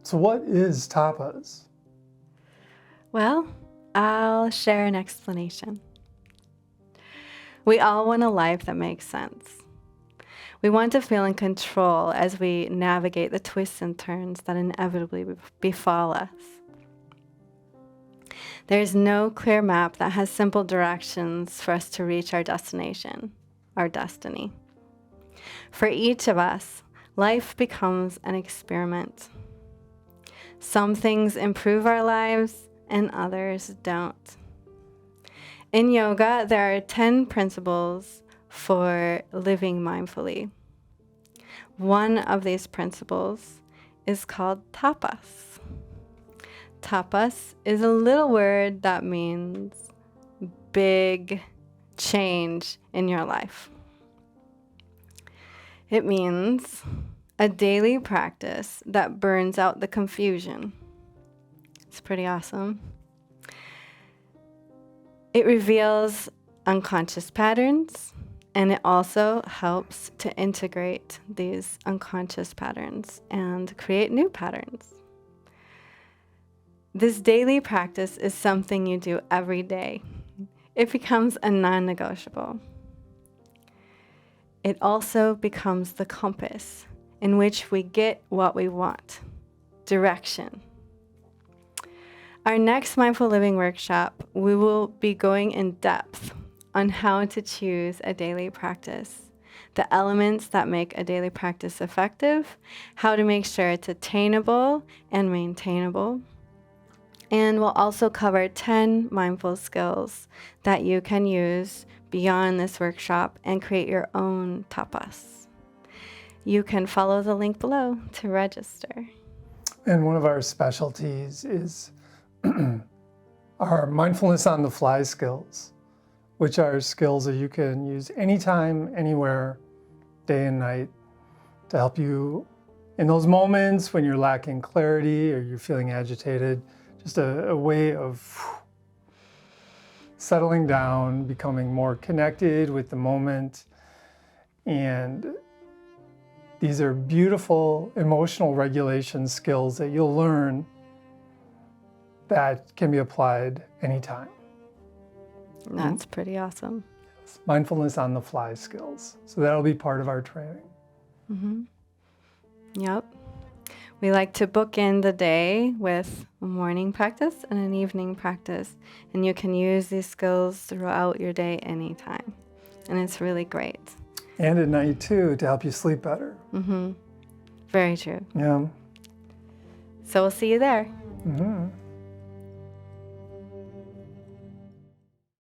So what is tapas? Well, I'll share an explanation. We all want a life that makes sense. We want to feel in control as we navigate the twists and turns that inevitably befall us. There's no clear map that has simple directions for us to reach our destination, our destiny. For each of us, life becomes an experiment. Some things improve our lives and others don't. In yoga, there are 10 principles for living mindfully. One of these principles is called tapas. Tapas is a little word that means big change in your life. It means a daily practice that burns out the confusion. It's pretty awesome. It reveals unconscious patterns, and it also helps to integrate these unconscious patterns and create new patterns. This daily practice is something you do every day. It becomes a non-negotiable. It also becomes the compass in which we get what we want, direction. Our next Mindful Living workshop, we will be going in depth on how to choose a daily practice, the elements that make a daily practice effective, how to make sure it's attainable and maintainable. And we'll also cover 10 mindful skills that you can use beyond this workshop and create your own tapas. You can follow the link below to register. And one of our specialties is our mindfulness on the fly skills, which are skills that you can use anytime, anywhere, day and night, to help you in those moments when you're lacking clarity or you're feeling agitated. Just a way of settling down, becoming more connected with the moment. And these are beautiful emotional regulation skills that you'll learn that can be applied anytime. That's pretty awesome. Yes. Mindfulness on the fly skills. So that'll be part of our training. Mm-hmm. Yep. We like to bookend the day with a morning practice and an evening practice. And you can use these skills throughout your day anytime. And it's really great. And at night too, to help you sleep better. Mm-hmm. Very true. Yeah. So we'll see you there. Mm-hmm.